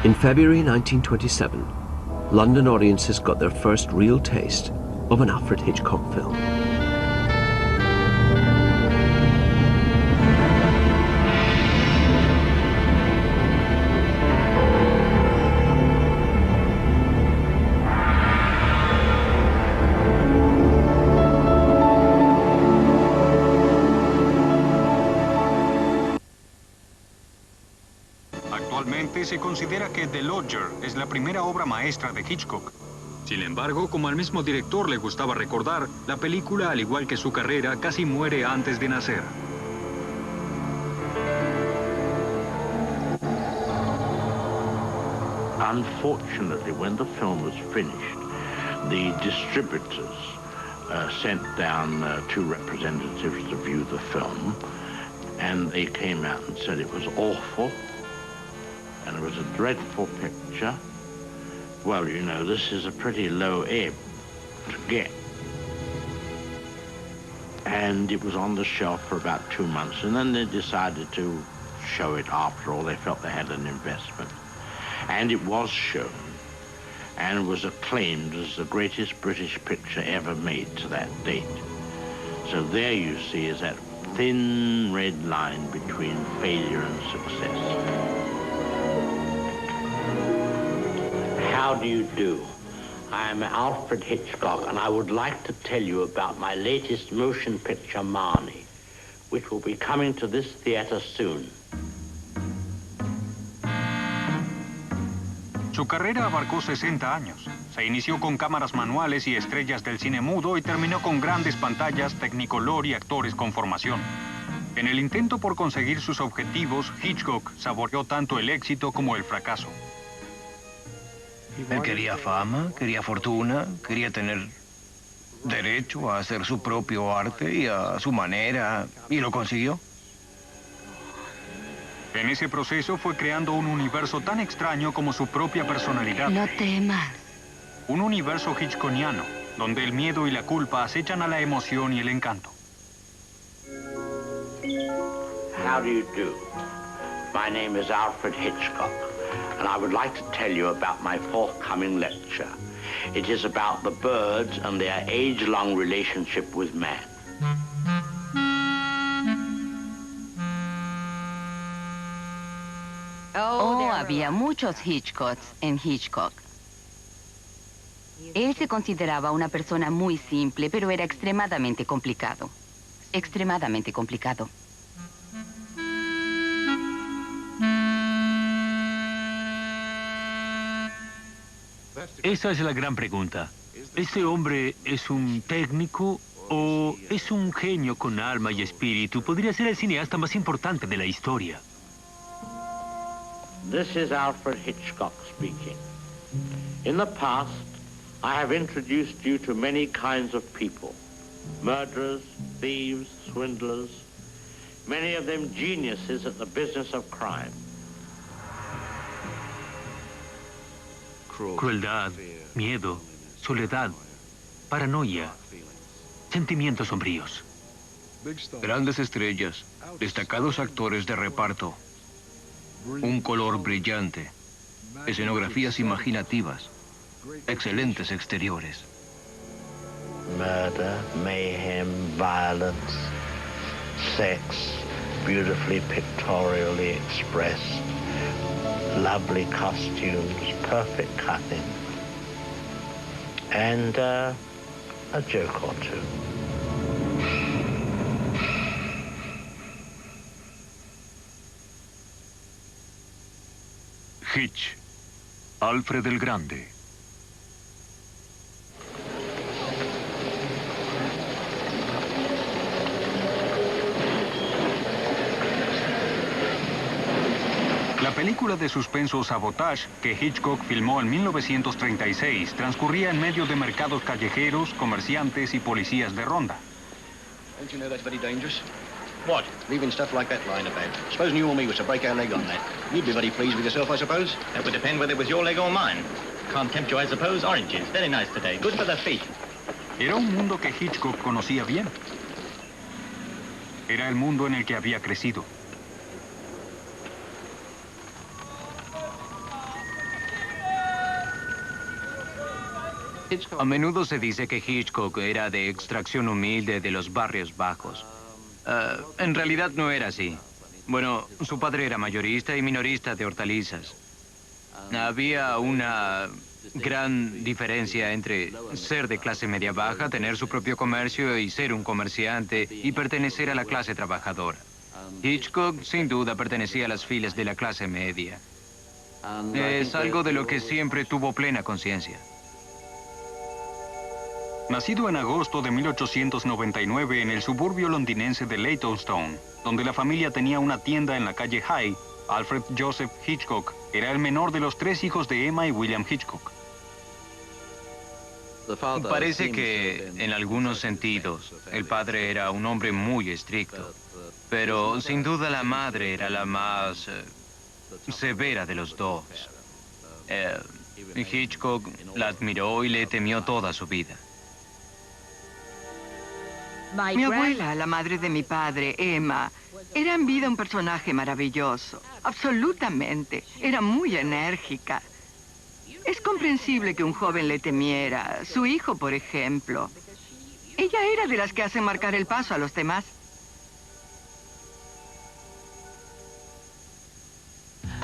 In February 1927, London audiences got their first real taste of an Alfred Hitchcock film. Actualmente se considera que The Lodger es la primera obra maestra de Hitchcock. Sin embargo, como al mismo director le gustaba recordar, la película, al igual que su carrera, casi muere antes de nacer. Unfortunately, when the film was finished, the distributors sent down two representatives to view the film, and they came out and said it was awful, and it was a dreadful picture. Well, you know, this is a pretty low ebb to get. And it was on the shelf for about 2 months, and then they decided to show it after all. They felt they had an investment. And it was shown, and was acclaimed as the greatest British picture ever made to that date. So there you see is that thin red line between failure and success. How do you do? I'm Alfred Hitchcock, and I would like to tell you about my latest motion picture, Marnie, which will be coming to this theater soon. Su carrera abarcó 60 años. Se inició con cámaras manuales y estrellas del cine mudo y terminó con grandes pantallas, Technicolor y actores con formación. En el intento por conseguir sus objetivos, Hitchcock saboreó tanto el éxito como el fracaso. Él quería fama, quería fortuna, quería tener derecho a hacer su propio arte y a su manera, y lo consiguió. En ese proceso fue creando un universo tan extraño como su propia personalidad. No temas. Un universo hitchcockiano, donde el miedo y la culpa acechan a la emoción y el encanto. How do you do? My name is Alfred Hitchcock, and I would like to tell you about my forthcoming lecture. It is about the birds and their age-long relationship with man. Oh, había muchos Hitchcocks en Hitchcock. Él se consideraba una persona muy simple, pero era extremadamente complicado. Extremadamente complicado. Esa es la gran pregunta. ¿Ese hombre es un técnico o es un genio con alma y espíritu? Podría ser el cineasta más importante de la historia. This is Alfred Hitchcock speaking. In the past, I have introduced you to many kinds of people. Murderers, thieves, swindlers, many of them geniuses at the business of crime. Crueldad, miedo, soledad, paranoia, sentimientos sombríos. Grandes estrellas, destacados actores de reparto, un color brillante, escenografías imaginativas, excelentes exteriores. Murder, mayhem, violence, sex, beautifully pictorially expressed, lovely costumes, perfect cutting, and a joke or two. Hitch, Alfred el Grande. La película de suspenso Sabotage, que Hitchcock filmó en 1936, transcurría en medio de mercados callejeros, comerciantes y policías de ronda. Don't you know that's very dangerous? What? Leaving stuff like that lying about. Supposing you or me was to break our leg on that. You'd be very pleased with yourself, I suppose? That would depend whether it was your leg or mine. Can't tempt you, I suppose. Oranges, very nice today. Good for the feet. Era un mundo que Hitchcock conocía bien. Era el mundo en el que había crecido. A menudo se dice que Hitchcock era de extracción humilde de los barrios bajos. En realidad no era así. Bueno, su padre era mayorista y minorista de hortalizas. Había una gran diferencia entre ser de clase media baja, tener su propio comercio y ser un comerciante y pertenecer a la clase trabajadora. Hitchcock, sin duda, pertenecía a las filas de la clase media. Es algo de lo que siempre tuvo plena conciencia. Nacido en agosto de 1899 en el suburbio londinense de Leytonstone, donde la familia tenía una tienda en la calle High, Alfred Joseph Hitchcock era el menor de los 3 hijos de Emma y William Hitchcock. Parece que, en algunos sentidos, el padre era un hombre muy estricto, pero sin duda la madre era la más severa de los dos. Hitchcock la admiró y le temió toda su vida. Mi abuela, la madre de mi padre, Emma, era en vida un personaje maravilloso. Absolutamente. Era muy enérgica. Es comprensible que un joven le temiera. Su hijo, por ejemplo. Ella era de las que hacen marcar el paso a los demás.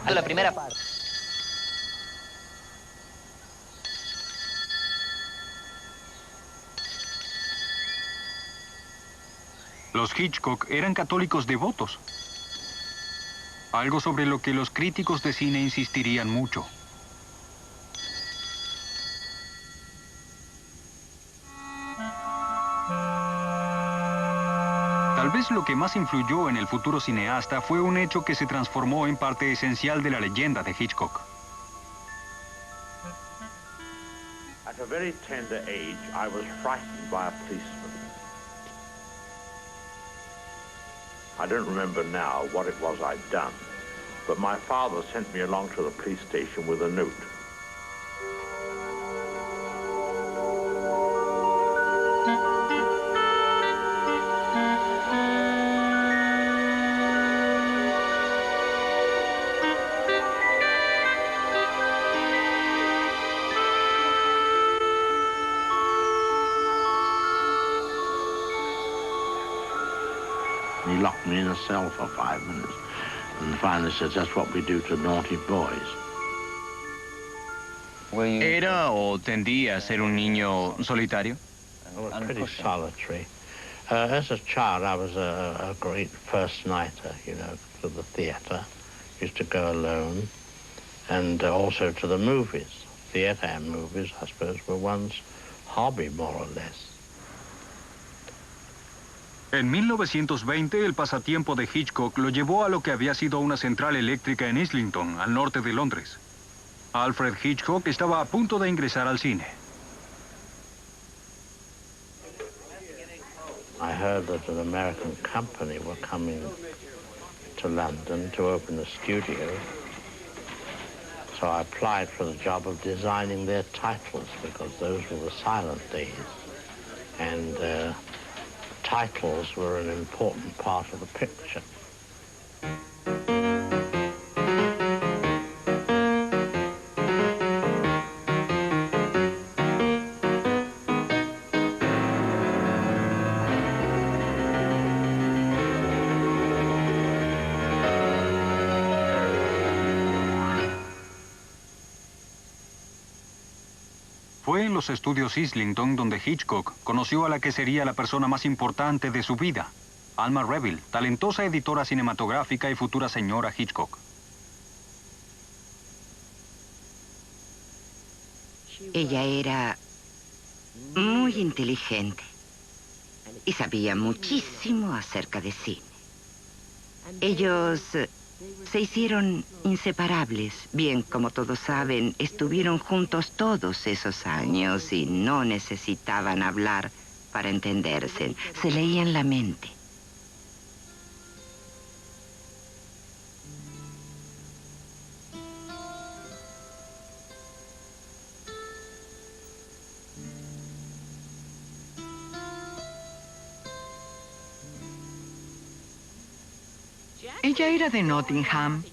A la primera parte. Los Hitchcock eran católicos devotos, algo sobre lo que los críticos de cine insistirían mucho. Tal vez lo que más influyó en el futuro cineasta fue un hecho que se transformó en parte esencial de la leyenda de Hitchcock. At a very tender age, I was frightened by a policeman. I don't remember now what it was I'd done, but my father sent me along to the police station with a note. He locked me in a cell for 5 minutes and finally says, that's what we do to naughty boys. ¿Era o tendía a ser un niño solitario? I was pretty solitary. As a child, I was a great first-nighter, you know, to the theatre. Used to go alone, and also to the movies. Theatre and movies, I suppose, were one's hobby, more or less. En 1920, el pasatiempo de Hitchcock lo llevó a lo que había sido una central eléctrica en Islington, al norte de Londres. Alfred Hitchcock estaba a punto de ingresar al cine. I heard that an American company were coming to London to open a studio. So I applied for the job of designing their titles because those were the silent days. And titles were an important part of the picture. Fue en los estudios Islington donde Hitchcock conoció a la que sería la persona más importante de su vida, Alma Reville, talentosa editora cinematográfica y futura señora Hitchcock. Ella era muy inteligente y sabía muchísimo acerca de cine. Ellos se hicieron inseparables. Bien, como todos saben, estuvieron juntos todos esos años y no necesitaban hablar para entenderse. Se leían la mente. Ella era de Nottingham.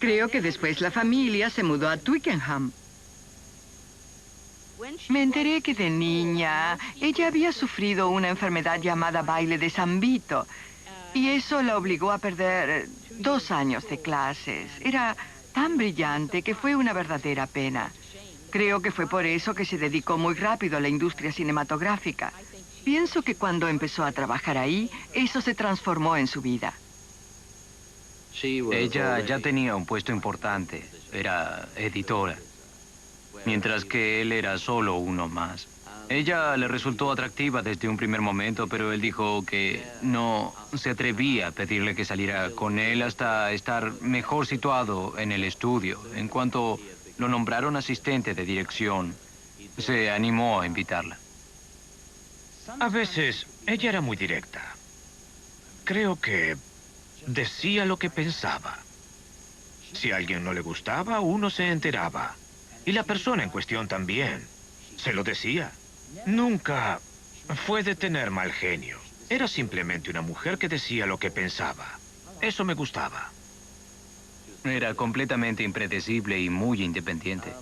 Creo que después la familia se mudó a Twickenham. Me enteré que de niña ella había sufrido una enfermedad llamada baile de San Vito y eso la obligó a perder 2 años de clases. Era tan brillante que fue una verdadera pena. Creo que fue por eso que se dedicó muy rápido a la industria cinematográfica. Pienso que cuando empezó a trabajar ahí, eso se transformó en su vida. Ella ya tenía un puesto importante. Era editora. Mientras que él era solo uno más. Ella le resultó atractiva desde un primer momento, pero él dijo que no se atrevía a pedirle que saliera con él hasta estar mejor situado en el estudio. En cuanto lo nombraron asistente de dirección, se animó a invitarla. A veces, ella era muy directa. Creo que decía lo que pensaba. Si a alguien no le gustaba, uno se enteraba. Y la persona en cuestión también. Se lo decía. Nunca fue de tener mal genio. Era simplemente una mujer que decía lo que pensaba. Eso me gustaba. Era completamente impredecible y muy independiente.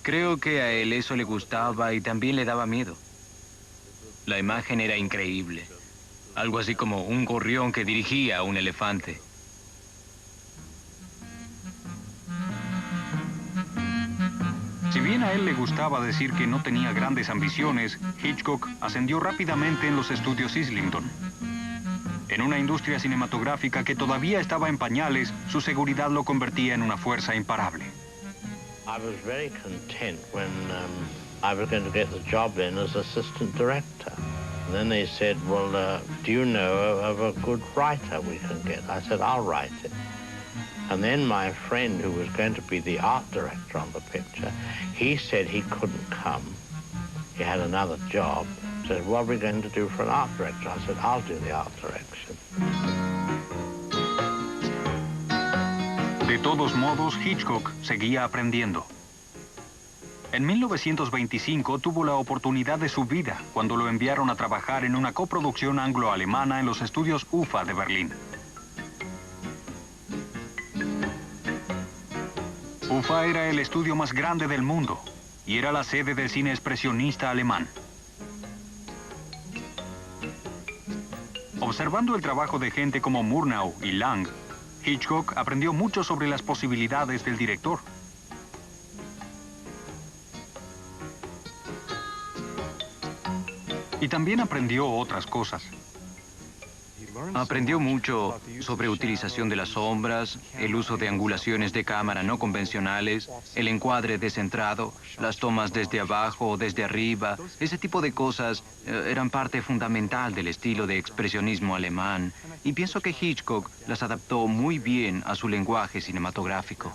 Creo que a él eso le gustaba y también le daba miedo. La imagen era increíble. Algo así como un gorrión que dirigía a un elefante. Si bien a él le gustaba decir que no tenía grandes ambiciones, Hitchcock ascendió rápidamente en los estudios Islington. En una industria cinematográfica que todavía estaba en pañales, su seguridad lo convertía en una fuerza imparable. I was very content when I was going to get the job in as assistant director. And then they said, well, do you know of a good writer we can get? I said, I'll write it. And then my friend, who was going to be the art director on the picture, he said he couldn't come. He had another job. Said, what are we going to do for an art director? I said, I'll do the art direction. De todos modos, Hitchcock seguía aprendiendo. En 1925 tuvo la oportunidad de su vida cuando lo enviaron a trabajar en una coproducción anglo-alemana en los estudios UFA de Berlín. UFA era el estudio más grande del mundo y era la sede del cine expresionista alemán. Observando el trabajo de gente como Murnau y Lang, Hitchcock aprendió mucho sobre las posibilidades del director. Y también aprendió otras cosas. Aprendió mucho sobre utilización de las sombras, el uso de angulaciones de cámara no convencionales, el encuadre descentrado, las tomas desde abajo o desde arriba. Ese tipo de cosas eran parte fundamental del estilo de expresionismo alemán y pienso que Hitchcock las adaptó muy bien a su lenguaje cinematográfico.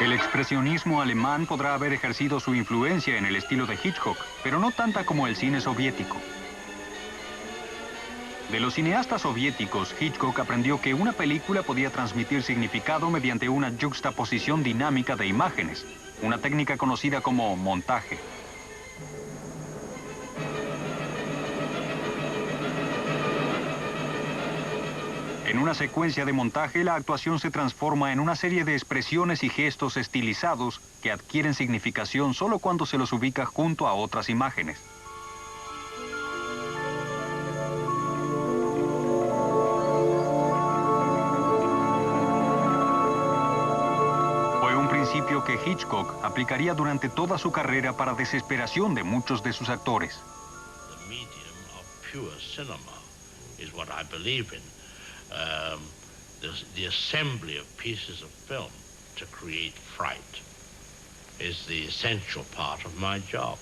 El expresionismo alemán podrá haber ejercido su influencia en el estilo de Hitchcock, pero no tanta como el cine soviético. De los cineastas soviéticos, Hitchcock aprendió que una película podía transmitir significado mediante una yuxtaposición dinámica de imágenes, una técnica conocida como montaje. En una secuencia de montaje, la actuación se transforma en una serie de expresiones y gestos estilizados que adquieren significación solo cuando se los ubica junto a otras imágenes. Fue un principio que Hitchcock aplicaría durante toda su carrera para desesperación de muchos de sus actores. The medium of pure cinema is what I believe in. The assembly of pieces of film to create fright is the essential part of my job.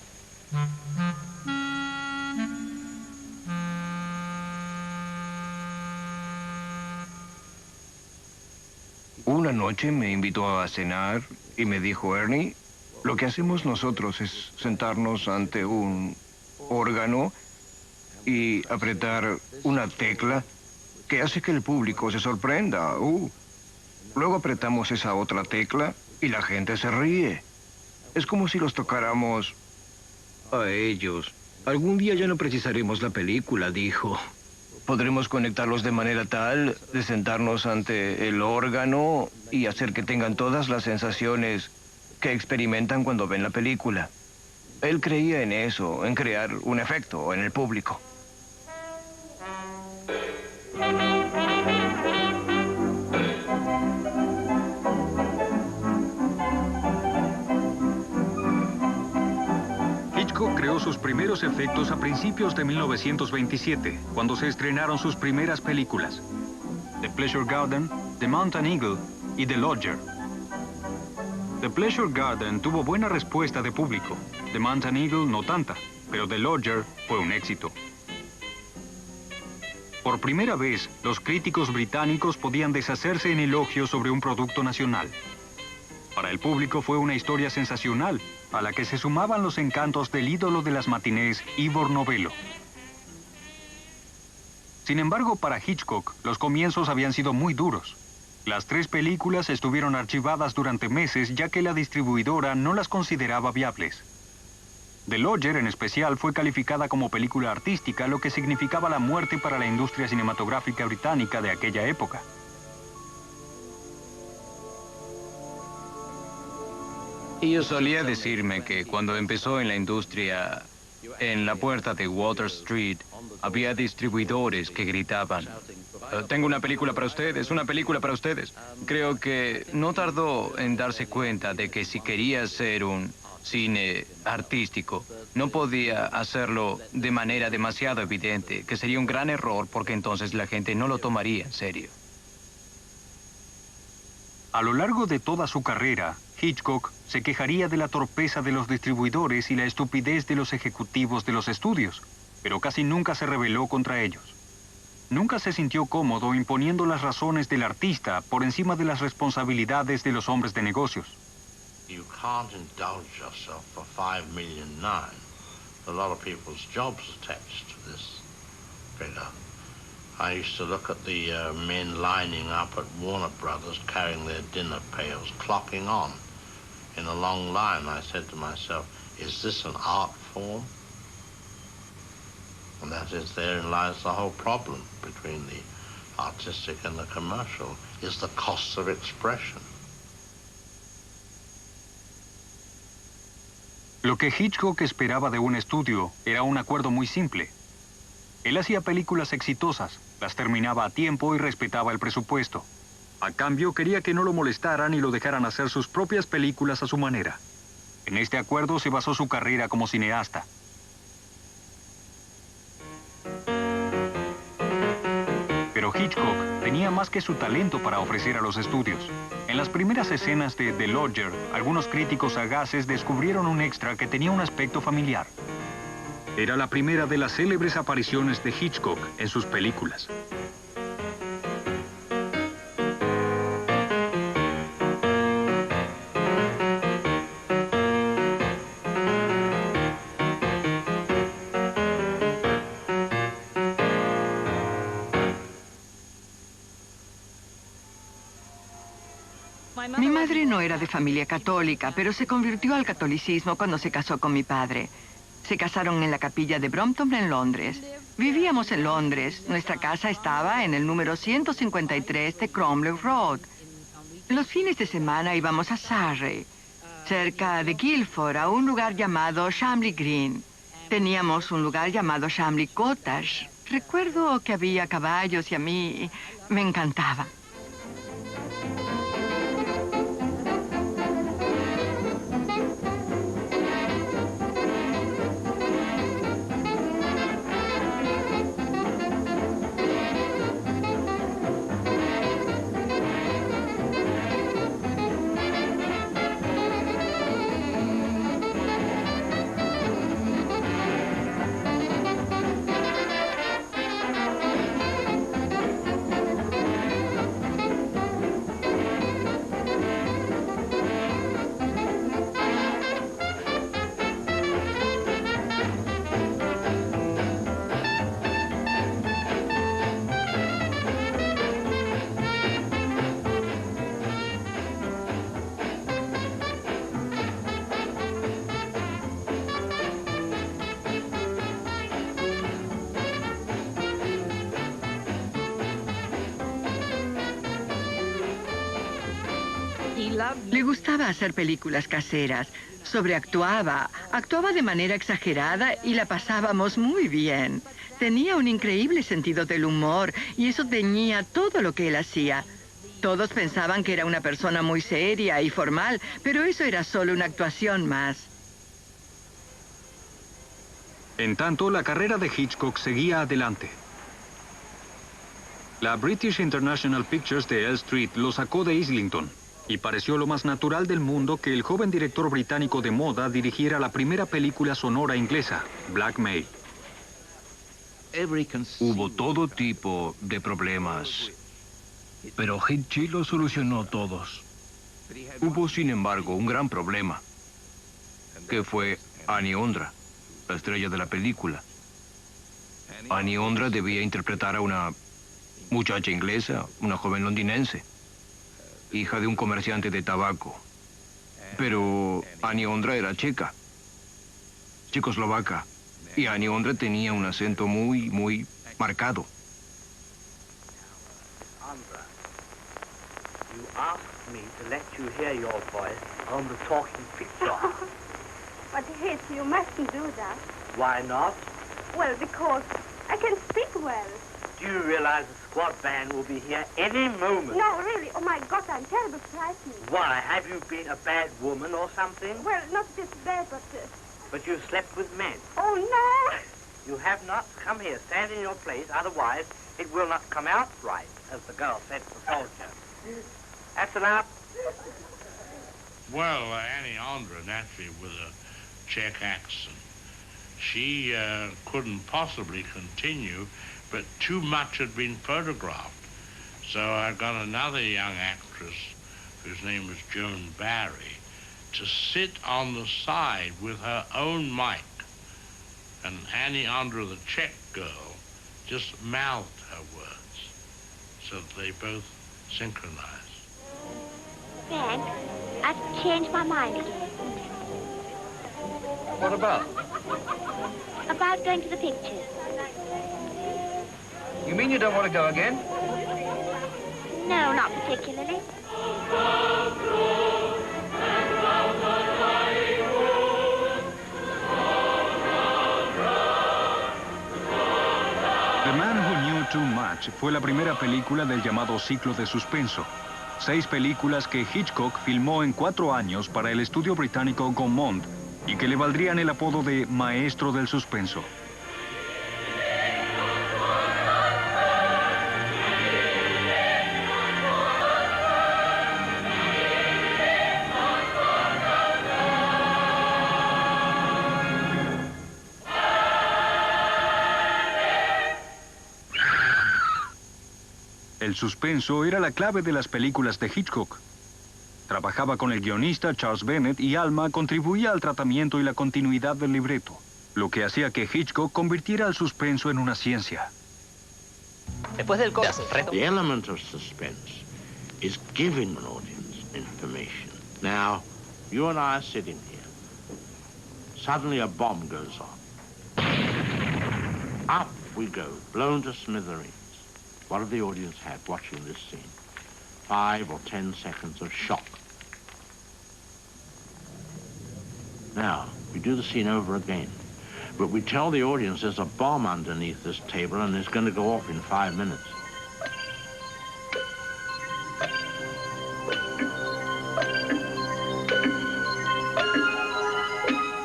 noche me invitó a cenar y me dijo, Ernie, lo que hacemos nosotros es sentarnos ante un órgano y apretar una tecla que hace que el público se sorprenda. Luego apretamos esa otra tecla y la gente se ríe. Es como si los tocáramos a ellos. Algún día ya no precisaremos la película, dijo. Podremos conectarlos de manera tal de sentarnos ante el órgano y hacer que tengan todas las sensaciones que experimentan cuando ven la película. Él creía en eso, en crear un efecto en el público. Hitchcock creó sus primeros efectos a principios de 1927, cuando se estrenaron sus primeras películas: The Pleasure Garden, The Mountain Eagle y The Lodger. The Pleasure Garden tuvo buena respuesta de público. The Mountain Eagle no tanta, pero The Lodger fue un éxito. Por primera vez, los críticos británicos podían deshacerse en elogios sobre un producto nacional. Para el público fue una historia sensacional, a la que se sumaban los encantos del ídolo de las matinés, Ivor Novello. Sin embargo, para Hitchcock, los comienzos habían sido muy duros. Las 3 películas estuvieron archivadas durante meses, ya que la distribuidora no las consideraba viables. The Lodger, en especial, fue calificada como película artística, lo que significaba la muerte para la industria cinematográfica británica de aquella época. Y yo solía decirme que cuando empezó en la industria, en la puerta de Water Street, había distribuidores que gritaban, tengo una película para ustedes, una película para ustedes. Creo que no tardó en darse cuenta de que si quería hacer un cine artístico, no podía hacerlo de manera demasiado evidente, que sería un gran error porque entonces la gente no lo tomaría en serio. A lo largo de toda su carrera, Hitchcock se quejaría de la torpeza de los distribuidores y la estupidez de los ejecutivos de los estudios, pero casi nunca se rebeló contra ellos. Nunca se sintió cómodo imponiendo las razones del artista por encima de las responsabilidades de los hombres de negocios. You can't indulge yourself for $5,000,009. A lot of people's jobs attached to this figure. I used to look at the men lining up at Warner Brothers carrying their dinner pails, clocking on in a long line. I said to myself, is this an art form? And that is, therein lies the whole problem between the artistic and the commercial, is the cost of expression. Lo que Hitchcock esperaba de un estudio era un acuerdo muy simple. Él hacía películas exitosas, las terminaba a tiempo y respetaba el presupuesto. A cambio, quería que no lo molestaran y lo dejaran hacer sus propias películas a su manera. En este acuerdo se basó su carrera como cineasta. Pero Hitchcock tenía más que su talento para ofrecer a los estudios. En las primeras escenas de The Lodger, algunos críticos sagaces descubrieron un extra que tenía un aspecto familiar. Era la primera de las célebres apariciones de Hitchcock en sus películas. Mi madre no era de familia católica, pero se convirtió al catolicismo cuando se casó con mi padre. Se casaron en la capilla de Brompton, en Londres. Vivíamos en Londres. Nuestra casa estaba en el número 153 de Cromley Road. Los fines de semana íbamos a Surrey, cerca de Guildford, a un lugar llamado Shamley Green. Teníamos un lugar llamado Shamley Cottage. Recuerdo que había caballos y a mí me encantaba. Le gustaba hacer películas caseras. Sobreactuaba, actuaba de manera exagerada y la pasábamos muy bien. Tenía un increíble sentido del humor y eso teñía todo lo que él hacía. Todos pensaban que era una persona muy seria y formal, pero eso era solo una actuación más. En tanto, la carrera de Hitchcock seguía adelante. La British International Pictures de Elm Street lo sacó de Islington, y pareció lo más natural del mundo que el joven director británico de moda dirigiera la primera película sonora inglesa, Blackmail. Hubo todo tipo de problemas, pero Hitchcock los solucionó todos. Hubo, sin embargo, un gran problema, que fue Annie Ondra, la estrella de la película. Annie Ondra debía interpretar a una muchacha inglesa, una joven londinense, hija de un comerciante de tabaco. Pero Annie Ondra era checa, checoslovaca, y Annie Ondra tenía un acento muy marcado. Ondra, you asked me to let you hear your voice on the talking picture. But Hitch, you mustn't do that. Why not? Well, because I can speak well. Do you realize the squad band will be here any moment? No, really. Oh, my God, I'm terribly frightened. Why? Have you been a bad woman or something? Well, not just bad, but... But you slept with men. Oh, no! You have not. Come here. Stand in your place. Otherwise, it will not come out right, as the girl said to the soldier. That's enough. Well, Annie Ondra, naturally, with a Czech accent, she couldn't possibly continue, but too much had been photographed. So I got another young actress, whose name was Joan Barry, to sit on the side with her own mic. And Annie Ondra, the Czech girl, just mouthed her words, so that they both synchronized. Frank, I've changed my mind again. What about? About going to the pictures. You mean you don't want to go again? No, not particularly. The Man Who Knew Too Much fue la primera película del llamado ciclo de suspenso. 6 películas que Hitchcock filmó en 4 años para el estudio británico Gaumont y que le valdrían el apodo de Maestro del Suspenso. El suspenso era la clave de las películas de Hitchcock. Trabajaba con el guionista Charles Bennett y Alma contribuía al tratamiento y la continuidad del libreto, lo que hacía que Hitchcock convirtiera el suspenso en una ciencia. Después del reto. The element of suspense is giving an audience information. Now, you and I are sitting here. Suddenly a bomb goes off. Up we go, blown to smithereens. What have the audience had watching this scene? 5 or 10 seconds of shock. Now, we do the scene over again. But we tell the audience there's a bomb underneath this table and it's going to go off in 5 minutes.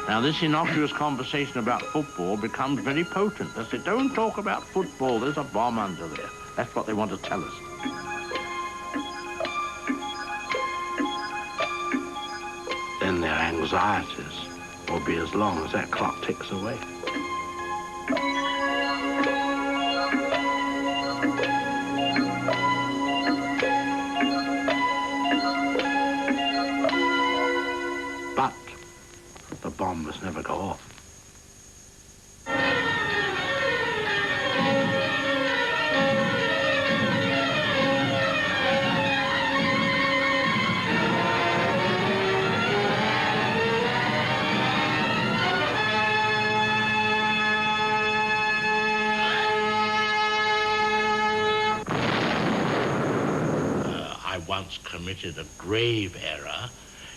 Now, this innocuous conversation about football becomes very potent. They say, don't talk about football, there's a bomb under there. That's what they want to tell us. Then their anxieties will be as long as that clock ticks away. But the bomb must never go off. once committed a grave error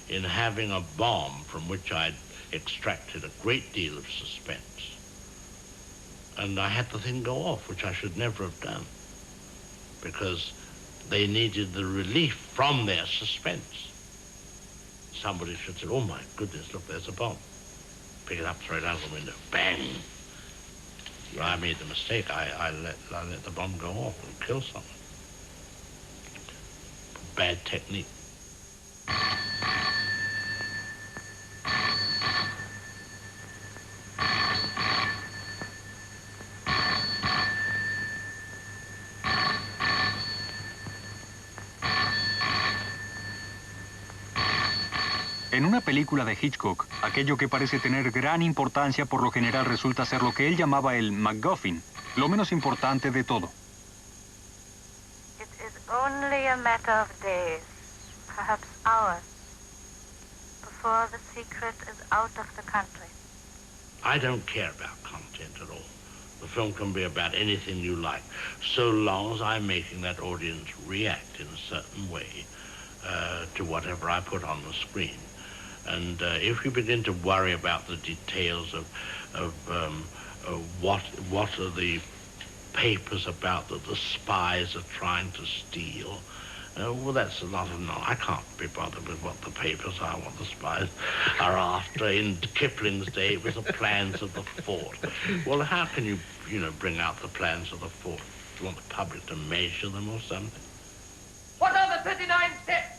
in having a bomb from which I'd extracted a great deal of suspense. And I had the thing go off, which I should never have done, because they needed the relief from their suspense. Somebody should say, oh my goodness, look, there's a bomb. Pick it up, throw it out the window, bang. I made the mistake. I let the bomb go off and kill someone. Bad technique. En una película de Hitchcock, aquello que parece tener gran importancia por lo general resulta ser lo que él llamaba el MacGuffin, lo menos importante de todo. It is only a matter of days, perhaps hours, before the secret is out of the country. I don't care about content at all. The film can be about anything you like, so long as I'm making that audience react in a certain way to whatever I put on the screen. And if you begin to worry about the details of what are the papers about that the spies are trying to steal, well, that's a lot of no. I can't be bothered with what the papers are, what the spies are after. In Kipling's day, it was the plans of the fort. Well, how can you bring out the plans of the fort? Do you want the public to measure them or something? What are the 39 steps?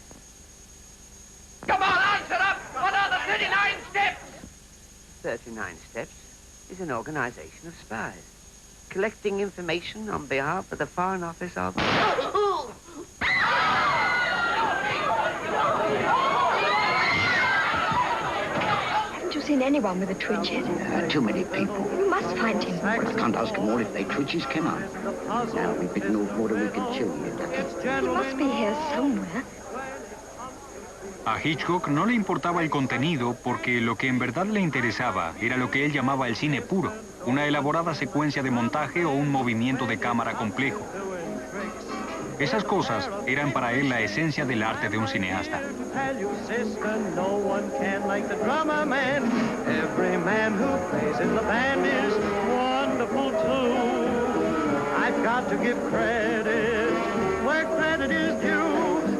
Come on, answer up! What are the 39 steps? 39 Steps is an organization of spies, collecting information on behalf of the Foreign Office of... Haven't you seen anyone with a twitch yet? Too many people. You must find him. I can't ask them all if they twitches. Come on. Now we've bitten off more than we can chew here. He must be here somewhere. A Hitchcock no le importaba el contenido porque lo que en verdad le interesaba era lo que él llamaba el cine puro, una elaborada secuencia de montaje o un movimiento de cámara complejo. Esas cosas eran para él la esencia del arte de un cineasta.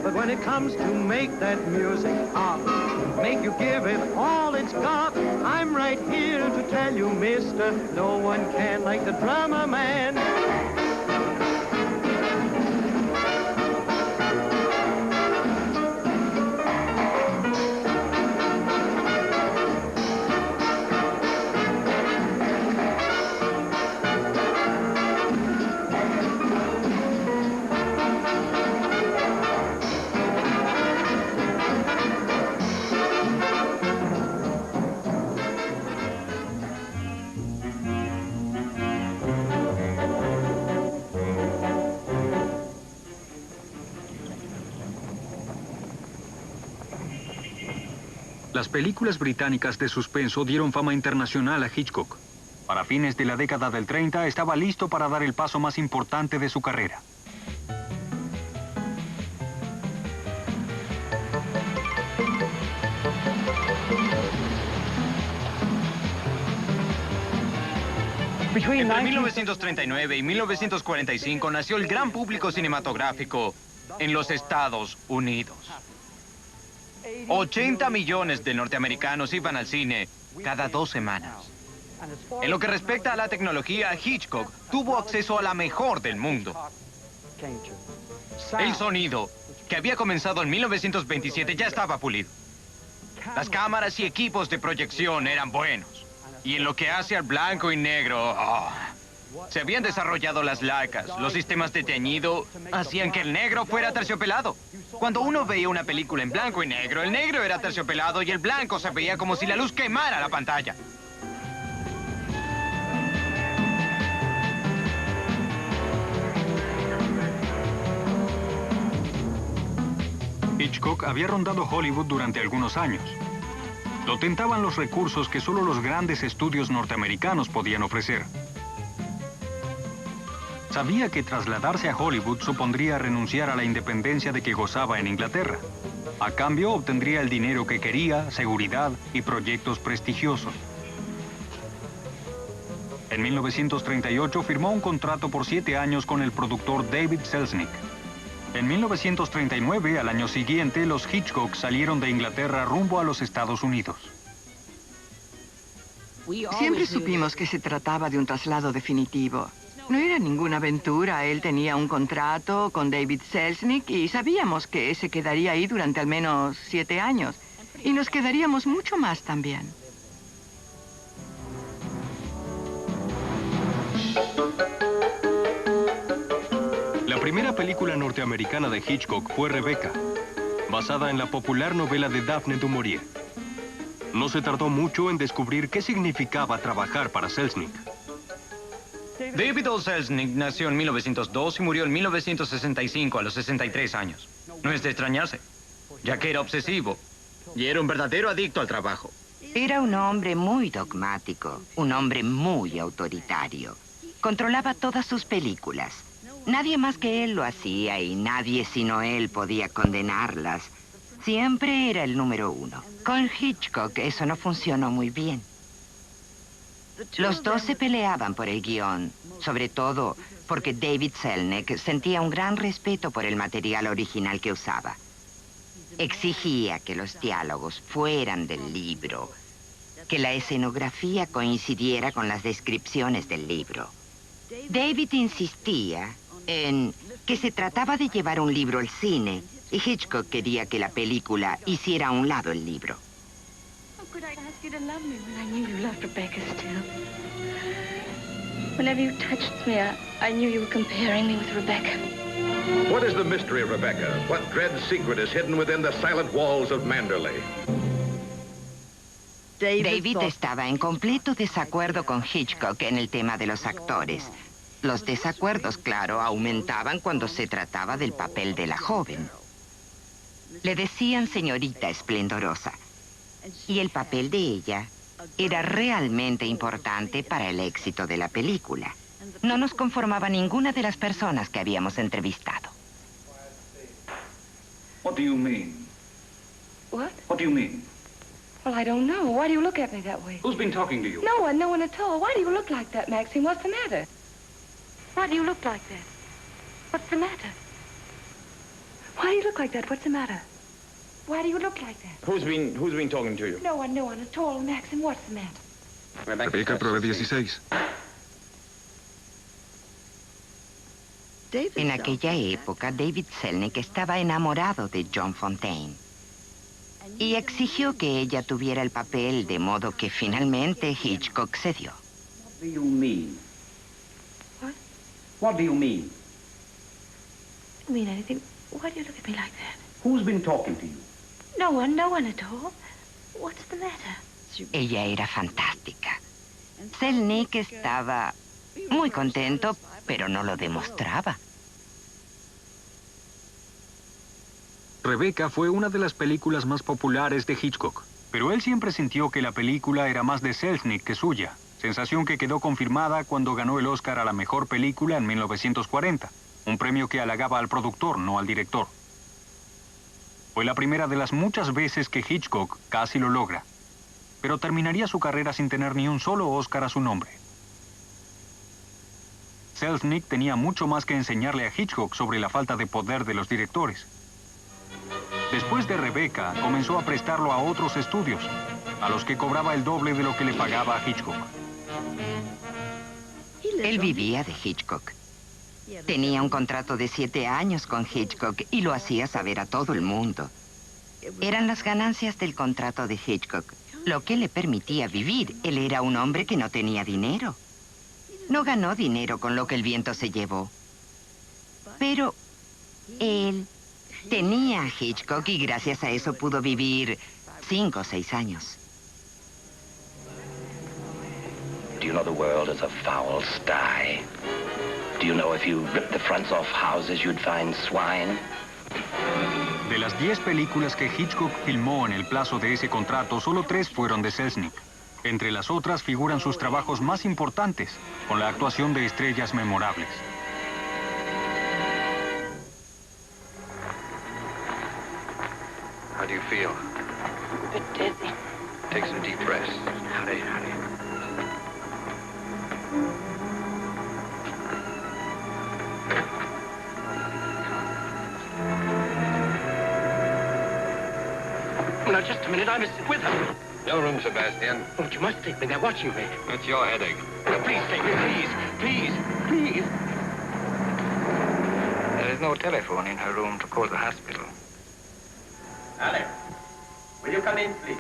But when it comes to make that music up, make you give it all it's got, I'm right here to tell you, mister, no one can like the drummer man. Las películas británicas de suspenso dieron fama internacional a Hitchcock. Para fines de la década del 30 estaba listo para dar el paso más importante de su carrera. Entre 1939 y 1945 nació el gran público cinematográfico en los Estados Unidos. 80 millones de norteamericanos iban al cine cada 2 semanas. En lo que respecta a la tecnología, Hitchcock tuvo acceso a la mejor del mundo. El sonido, que había comenzado en 1927, ya estaba pulido. Las cámaras y equipos de proyección eran buenos. Y en lo que hace al blanco y negro, se habían desarrollado las lacas. Los sistemas de teñido hacían que el negro fuera terciopelado. Cuando uno veía una película en blanco y negro, el negro era terciopelado y el blanco se veía como si la luz quemara la pantalla. Hitchcock había rondado Hollywood durante algunos años. Lo tentaban los recursos que solo los grandes estudios norteamericanos podían ofrecer. Sabía que trasladarse a Hollywood supondría renunciar a la independencia de que gozaba en Inglaterra. A cambio, obtendría el dinero que quería, seguridad y proyectos prestigiosos. En 1938 firmó un contrato por 7 años con el productor David Selznick. En 1939, al año siguiente, los Hitchcock salieron de Inglaterra rumbo a los Estados Unidos. Siempre supimos que se trataba de un traslado definitivo. No era ninguna aventura. Él tenía un contrato con David Selznick y sabíamos que se quedaría ahí durante al menos 7 años. Y nos quedaríamos mucho más también. La primera película norteamericana de Hitchcock fue Rebecca, basada en la popular novela de Daphne du Maurier. No se tardó mucho en descubrir qué significaba trabajar para Selznick. David O. Selznick nació en 1902 y murió en 1965 a los 63 años. No es de extrañarse, ya que era obsesivo y era un verdadero adicto al trabajo. Era un hombre muy dogmático, un hombre muy autoritario. Controlaba todas sus películas. Nadie más que él lo hacía y nadie sino él podía condenarlas. Siempre era el número 1. Con Hitchcock eso no funcionó muy bien. Los dos se peleaban por el guión, sobre todo porque David Selznick sentía un gran respeto por el material original que usaba. Exigía que los diálogos fueran del libro, que la escenografía coincidiera con las descripciones del libro. David insistía en que se trataba de llevar un libro al cine y Hitchcock quería que la película hiciera a un lado el libro. Could I ask you to love me when I knew you loved Rebecca still? Whenever you touched me, I knew you were comparing me with Rebecca. What is the mystery of Rebecca? What dread secret is hidden within the silent walls of Manderley? David estaba en completo desacuerdo con Hitchcock en el tema de los actores. Los desacuerdos, claro, aumentaban cuando se trataba del papel de la joven. Le decían señorita esplendorosa. Y el papel de ella era realmente importante para el éxito de la película. No nos conformaba ninguna de las personas que habíamos entrevistado. What do you mean? What? What do you mean? Well, I don't know. Why do you look at me that way? Who's been talking to you? No one at all. Why do you look like that, Maxine? What's the matter? Why do you look like that? What's the matter? Why do you look like that? What's the matter? Why do you look like that? Who's been talking to you? No one at all, Maxine. What's the matter? Rebecca, prove 16. En aquella época, David Selznick estaba enamorado de John Fontaine y exigió que ella tuviera el papel, de modo que finalmente Hitchcock cedió. What do you mean? What? What do you mean? I don't mean anything. Why do you look at me like that? Who's been talking to you? No one at all. What's the matter? Ella era fantástica. Selznick estaba muy contento, pero no lo demostraba. Rebecca fue una de las películas más populares de Hitchcock, pero él siempre sintió que la película era más de Selznick que suya, sensación que quedó confirmada cuando ganó el Oscar a la mejor película en 1940, un premio que halagaba al productor, no al director. Fue la primera de las muchas veces que Hitchcock casi lo logra, pero terminaría su carrera sin tener ni un solo Oscar a su nombre. Selznick tenía mucho más que enseñarle a Hitchcock sobre la falta de poder de los directores. Después de Rebecca, comenzó a prestarlo a otros estudios, a los que cobraba el doble de lo que le pagaba a Hitchcock. Él vivía de Hitchcock. Tenía un contrato de 7 años con Hitchcock y lo hacía saber a todo el mundo. Eran las ganancias del contrato de Hitchcock, lo que le permitía vivir. Él era un hombre que no tenía dinero. No ganó dinero con lo que el viento se llevó. Pero él tenía a Hitchcock y gracias a eso pudo vivir 5 o 6 años. Do you know the world is a foul sty? Do you know if you ripped the fronts off houses you'd find swine? De las 10 películas que Hitchcock filmó en el plazo de ese contrato, solo 3 fueron de Selznick. Entre las otras figuran sus trabajos más importantes, con la actuación de estrellas memorables. feel? A bit dizzy. Take some deep breaths. Hurry, hurry. No, just a minute. I was with her. No room, Sebastian. Oh, you must take me. They're watching me. That's your headache. No, please take me, please. Please, please. There is no telephone in her room to call the hospital. Alex, will you come in, please?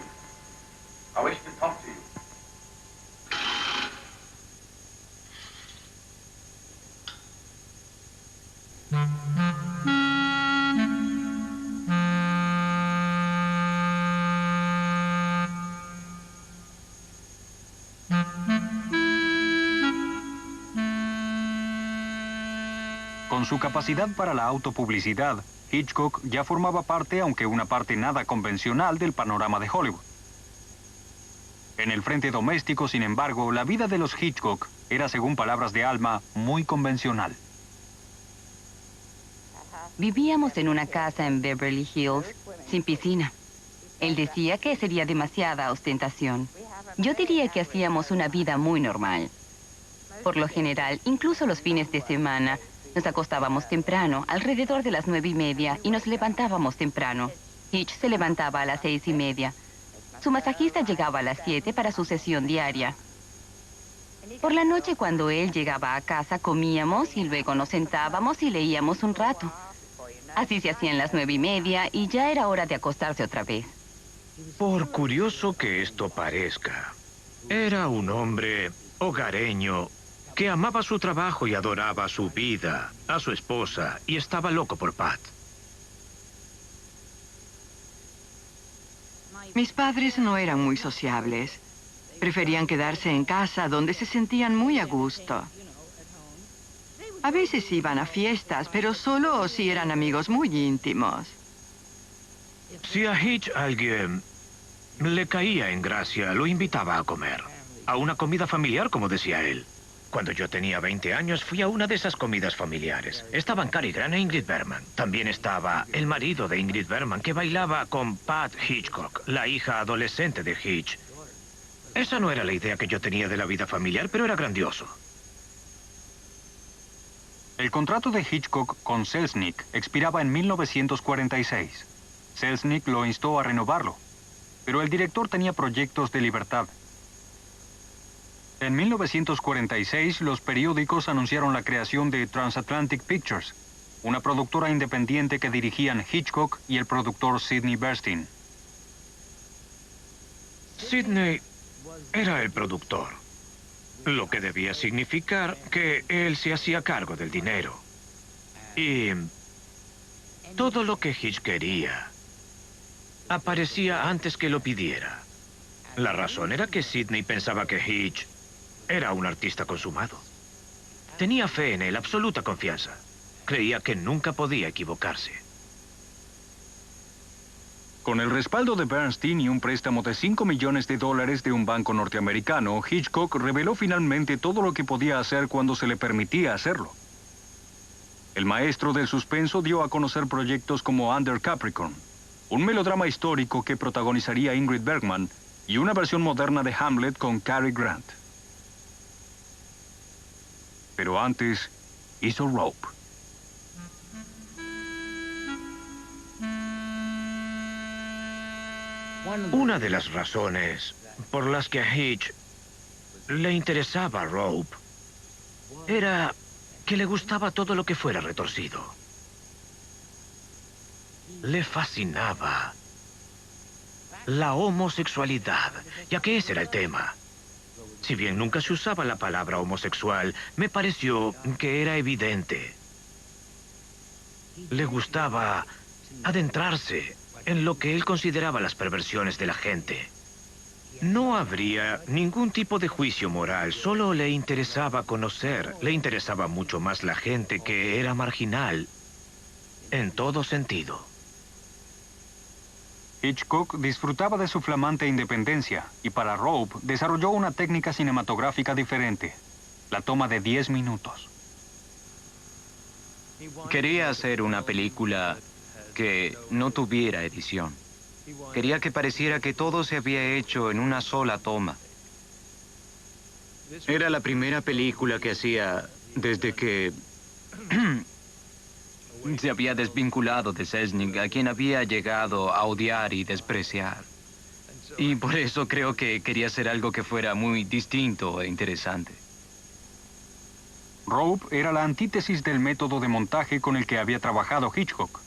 I wish to talk to you. Con su capacidad para la autopublicidad, Hitchcock ya formaba parte, aunque una parte nada convencional, del panorama de Hollywood. En el frente doméstico, sin embargo, la vida de los Hitchcock era, según palabras de Alma, muy convencional. Vivíamos en una casa en Beverly Hills, sin piscina. Él decía que sería demasiada ostentación. Yo diría que hacíamos una vida muy normal. Por lo general, incluso los fines de semana, nos acostábamos temprano, alrededor de las 9:30, y nos levantábamos temprano. Hitch se levantaba a las 6:30. Su masajista llegaba a las 7 para su sesión diaria. Por la noche, cuando él llegaba a casa, comíamos y luego nos sentábamos y leíamos un rato. Así se hacían las 9:30 y ya era hora de acostarse otra vez. Por curioso que esto parezca, era un hombre hogareño que amaba su trabajo y adoraba su vida, a su esposa, y estaba loco por Pat. Mis padres no eran muy sociables. Preferían quedarse en casa, donde se sentían muy a gusto. A veces iban a fiestas, pero solo si eran amigos muy íntimos. Si a Hitch alguien le caía en gracia, lo invitaba a comer. A una comida familiar, como decía él. Cuando yo tenía 20 años, fui a una de esas comidas familiares. Estaban Cary Grant e Ingrid Bergman. También estaba el marido de Ingrid Bergman, que bailaba con Pat Hitchcock, la hija adolescente de Hitch. Esa no era la idea que yo tenía de la vida familiar, pero era grandioso. El contrato de Hitchcock con Selznick expiraba en 1946. Selznick lo instó a renovarlo, pero el director tenía proyectos de libertad. En 1946, los periódicos anunciaron la creación de Transatlantic Pictures, una productora independiente que dirigían Hitchcock y el productor Sidney Bernstein. Sidney era el productor, lo que debía significar que él se hacía cargo del dinero. Y todo lo que Hitch quería aparecía antes que lo pidiera. La razón era que Sidney pensaba que Hitch era un artista consumado. Tenía fe en él, absoluta confianza. Creía que nunca podía equivocarse. Con el respaldo de Bernstein y un préstamo de $5 millones de un banco norteamericano, Hitchcock reveló finalmente todo lo que podía hacer cuando se le permitía hacerlo. El maestro del suspenso dio a conocer proyectos como Under Capricorn, un melodrama histórico que protagonizaría Ingrid Bergman, y una versión moderna de Hamlet con Cary Grant. Pero antes, hizo Rope. Una de las razones por las que a Hitch le interesaba Rope era que le gustaba todo lo que fuera retorcido. Le fascinaba la homosexualidad, ya que ese era el tema. Si bien nunca se usaba la palabra homosexual, me pareció que era evidente. Le gustaba adentrarse en lo que él consideraba las perversiones de la gente. No habría ningún tipo de juicio moral, solo le interesaba conocer. Le interesaba mucho más la gente que era marginal, en todo sentido. Hitchcock disfrutaba de su flamante independencia y para Rope desarrolló una técnica cinematográfica diferente, la toma de 10 minutos. Quería hacer una película que no tuviera edición. Quería que pareciera que todo se había hecho en una sola toma. Era la primera película que hacía desde que se había desvinculado de Selznick, a quien había llegado a odiar y despreciar. Y por eso creo que quería hacer algo que fuera muy distinto e interesante. Rope era la antítesis del método de montaje con el que había trabajado Hitchcock.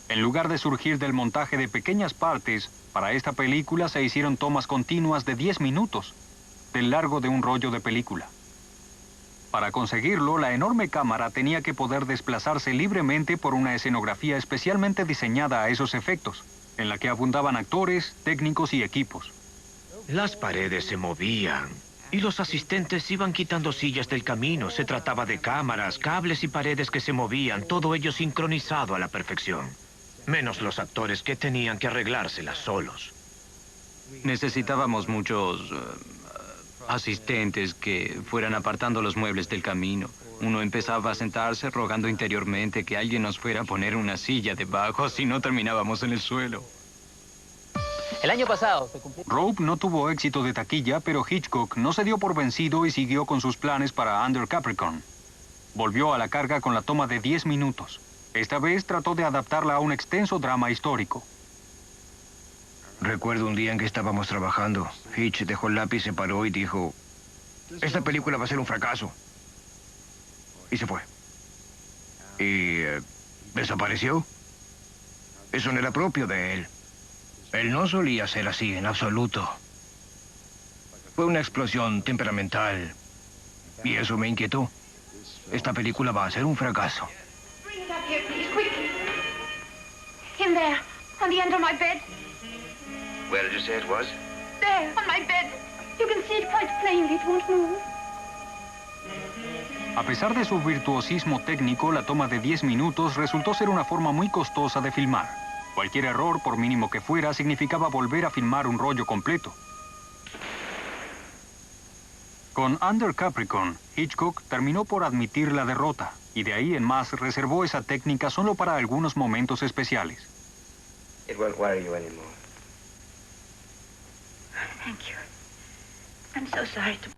En lugar de surgir del montaje de pequeñas partes, para esta película se hicieron tomas continuas de 10 minutos, del largo de un rollo de película. Para conseguirlo, la enorme cámara tenía que poder desplazarse libremente por una escenografía especialmente diseñada a esos efectos, en la que abundaban actores, técnicos y equipos. Las paredes se movían y los asistentes iban quitando sillas del camino. Se trataba de cámaras, cables y paredes que se movían, todo ello sincronizado a la perfección. Menos los actores que tenían que arreglárselas solos. Necesitábamos muchos asistentes que fueran apartando los muebles del camino. Uno empezaba a sentarse rogando interiormente que alguien nos fuera a poner una silla debajo, si no terminábamos en el suelo. El año pasado se cumplió... Rope no tuvo éxito de taquilla, pero Hitchcock no se dio por vencido y siguió con sus planes para Under Capricorn. Volvió a la carga con la toma de 10 minutos. Esta vez trató de adaptarla a un extenso drama histórico. Recuerdo un día en que estábamos trabajando. Hitch dejó el lápiz, se paró y dijo: esta película va a ser un fracaso. Y se fue. Y desapareció. Eso no era propio de él. Él no solía ser así en absoluto. Fue una explosión temperamental. Y eso me inquietó. Esta película va a ser un fracaso. Bring it up here, please, quickly. In there, on the end of my bed. Where did you say it was? There, on my bed. You can see it quite plainly. It won't move. A pesar de su virtuosismo técnico, la toma de 10 minutos resultó ser una forma muy costosa de filmar. Cualquier error, por mínimo que fuera, significaba volver a filmar un rollo completo. Con Under Capricorn, Hitchcock terminó por admitir la derrota, y de ahí en más reservó esa técnica solo para algunos momentos especiales. It won't worry you anymore. Thank you. I'm so sorry to